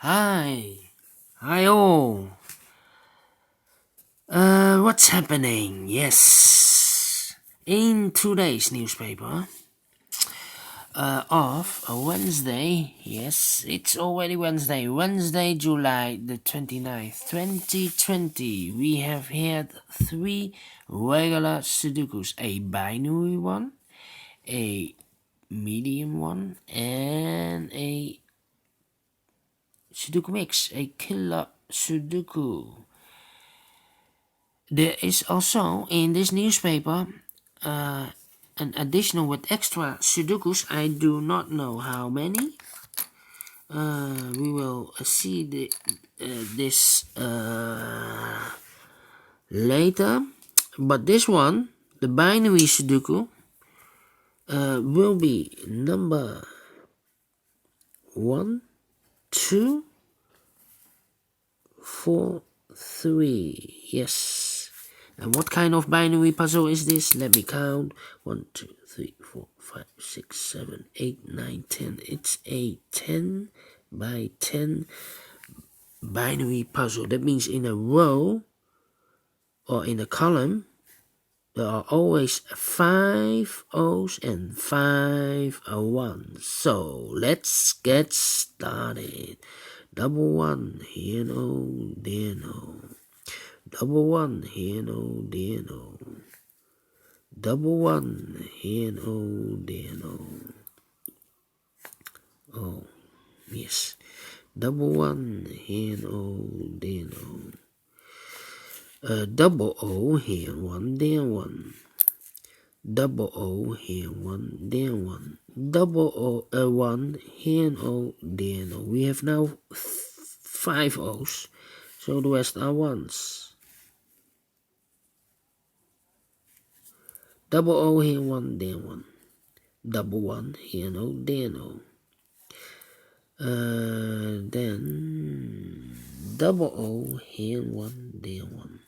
Hi. Hi all. What's happening? Yes. In today's newspaper of a Wednesday, yes, it's already Wednesday, July the 29th, 2020, we have had 3 regular Sudokus, a binary one, a medium one, and a Sudoku mix, a killer Sudoku. There is also in this newspaper an additional with extra Sudokus. I do not know how many. We will see this later. But this one, the binary Sudoku, will be number 1, 2, 4, 3. Yes. And what kind of binary puzzle is this? Let me count. 1, 2, 3, 4, 5, 6, 7, 8, 9, 10. It's a 10 by 10 binary puzzle. That means in a row or in a column, there are always 5 O's and 5 1s. So let's get started. Double 1, here no, there no. Double 1, here no, there no. Double 1, here no, there no. Oh, yes. Double 1, here no, there no. Double O, here 1, there 1. Double O, here 1, there 1. Double O, 1, here no, there no. We have now 5 O's, so the rest are 1s. Double O, here 1, there 1. Double 1, here no, there no. Then double O, here 1, there 1.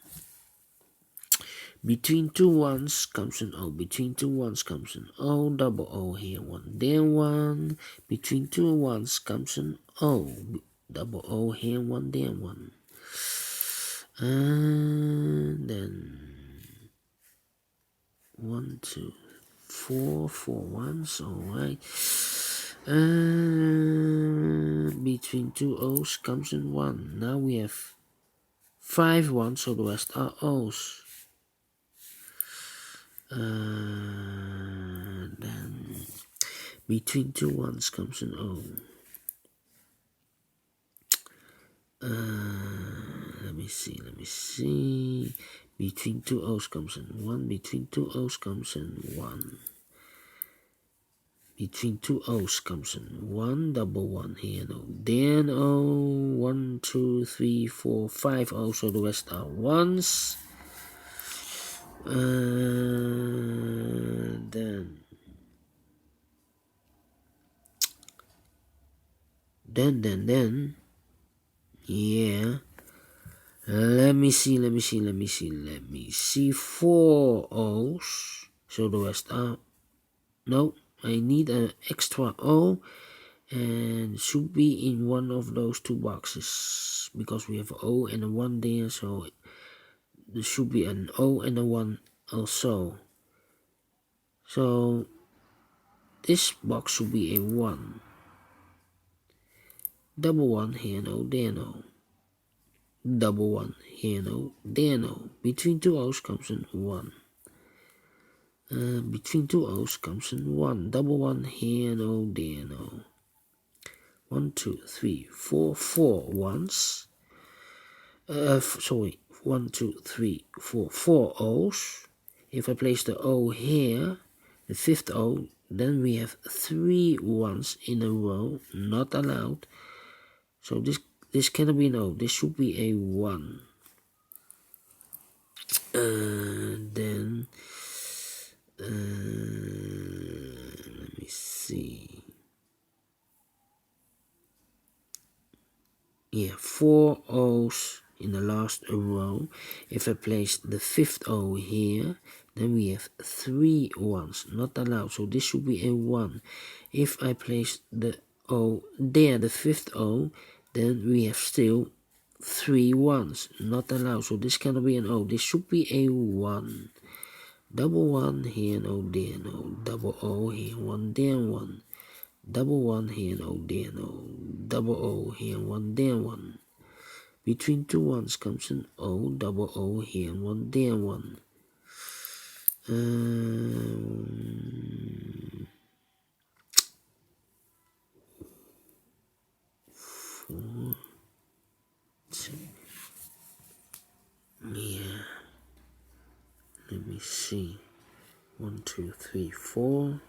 Between 2 1s comes an O. Between 2 1s comes an O. Double O, here 1, there 1. Between 2 1s comes an O. Double O, here 1, there 1. And then 1, 2, 4 1s. Alright. Between 2 O's comes in 1. Now we have 5 1s, so the rest are O's. Then between 2 1s comes an O. Let me see. Between 2 O's comes in 1. Between 2 O's comes in 1. Between 2 O's comes in 1, double 1 here, no, then O, 1, 2, 3, 4, 5 O's, so the rest are 1s. Then, yeah. Let me see. 4 O's, so the rest are, no. I need an extra O, and should be in one of those 2 boxes, because we have an O and a 1 there, so there should be an O and a 1 also. So this box should be a 1. Double 1, here no, there no. Double 1, here no, there no. Between 2 O's comes in 1. Between 2 O's comes in 1. Double 1, here no, there no. 1, 2, 3, 4 1s. 1, 2, 3, 4 O's. If I place the O here, the 5th O, then we have 3 1s in a row, not allowed. So this cannot be an O, this should be a 1. Then let me see. Yeah, 4 O's in the last row. If I place the 5th O here, then we have 3 1s, not allowed, so this should be a 1. If I place the O there, the 5th O, then we have still 3 ones, not allowed, so this cannot be an O. This should be a 1. Double 1 here, no, there, no. Double O here, 1, there, 1. Double 1 here, no, there, no. Double O here, 1, there, 1. Between 2 ones comes an O, double O here, 1, there, 1. 4, 2, yeah. Let me see. 1, 2, 3, 4.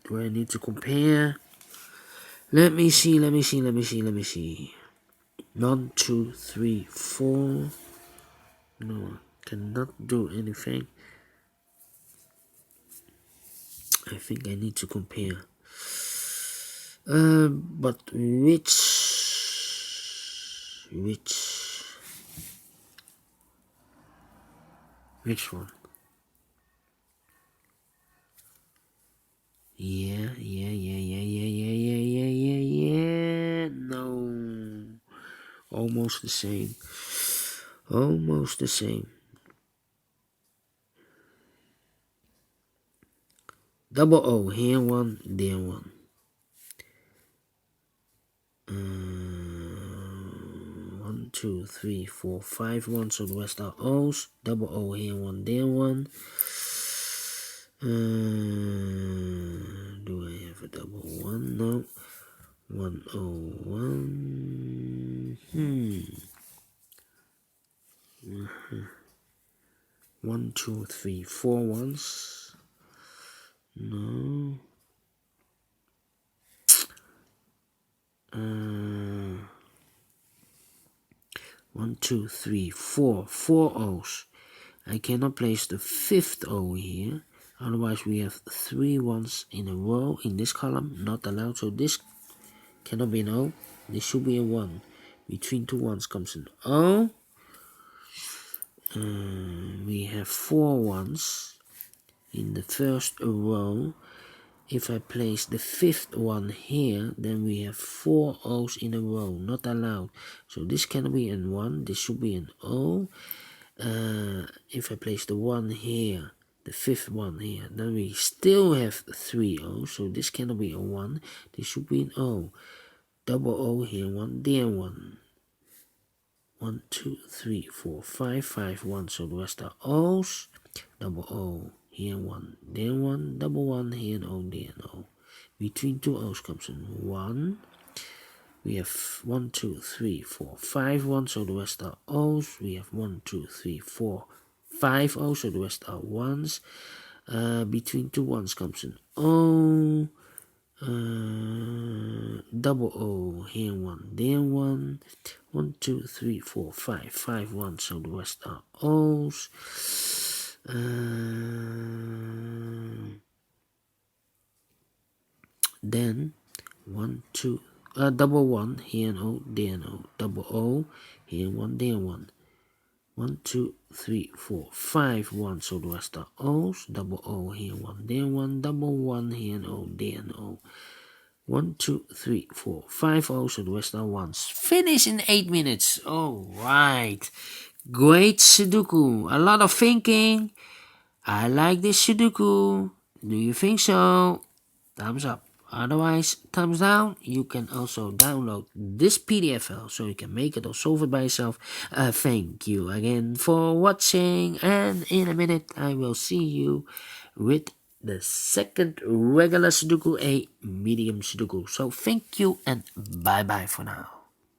Do I need to compare? Let me see. 1, 2, 3, 4. No, cannot do anything. I think I need to compare. But which one? Yeah. No, almost the same. Double O, here 1, there 1. 1, 2, 3, 4, 5 1, so the rest are O's. Double O here 1, there 1. Do I have a double 1? No. 1 O 1. 1, 2, 3, 4 ones. No. 1, 2, 3, 4. 4 O's. I cannot place the 5th O here. Otherwise, we have 3 ones in a row in this column. Not allowed. So this cannot be an O. This should be a 1. Between 2 ones comes an O. We have 4 ones in the first row. If I place the 5th one here, then we have 4 O's in a row, not allowed. So this cannot be an 1, this should be an O. If I place the 1 here, the 5th one here, then we still have 3 O's. So this cannot be a 1, this should be an O. Double O here, 1, there 1. 1, 2, 3, 4, 5, 5, 1. So the rest are O's. Double O. Here 1, there 1, double 1, here O, there O. Between 2 O's comes in 1. We have 1, 2, 3, 4, 5 1, so the rest are O's. We have 1, 2, 3, 4, 5 O's, so the rest are 1's. Between 2 1's comes an O. Double O, here 1, there 1. 1, 2, 3, 4, 5, 5 1, so the rest are O's. Then 1, 2, double 1 here and O, there O, double O here 1, there 1. 1, 2, 3, 4, 5 1, so the rest are O's. Double O here 1, there 1, double 1 here and O, there O. 1, 2, 3, 4, 5 O's, so the rest are 1's. Finish in 8 minutes. Alright. Great Sudoku. A lot of thinking. I like this Sudoku. Do you think so? Thumbs up. Otherwise, thumbs down. You can also download this PDF file so you can make it or solve it by yourself. Thank you again for watching. And in a minute, I will see you with the second regular Sudoku, a medium Sudoku. So thank you and bye-bye for now.